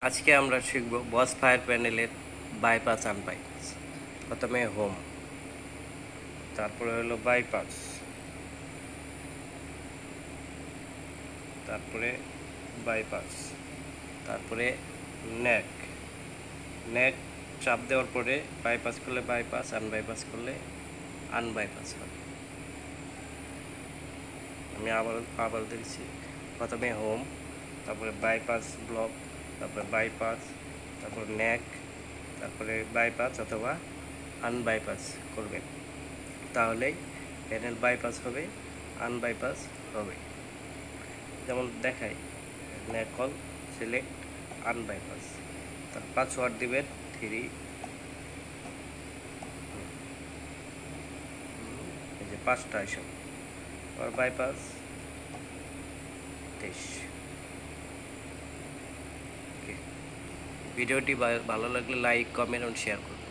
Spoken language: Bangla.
আজকে আমরা শিখব বস ফায়ার প্যানেলের বাইপাস আনবাইপাস। প্রথমে হোম, তারপরে হলো বাইপাস, তারপরে বাইপাস, তারপরে নেক। নেক চাপ দেওয়ার পরে বাইপাস করলে বাইপাস, আনবাইপাস করলে আনবাইপাস হবে। আমি আবার দেখছি। প্রথমে হোম, তারপরে বাইপাস ব্লক, তারপরে বাইপাস, তারপর নেক, তারপরে বাইপাস অথবা আনবাইপাস করবেন, তাহলেই প্যানেল বাইপাস হবে, আনবাইপাস হবে। যেমন দেখাই, নেকল সিলেক্ট আনবাইপাস, তার পাসওয়ার্ড দিবেন 3, এই যে 5টা এসব, আর বাইপাস 23। ভিডিওটি ভালো লাগলে লাইক, কমেন্ট ও শেয়ার করুন।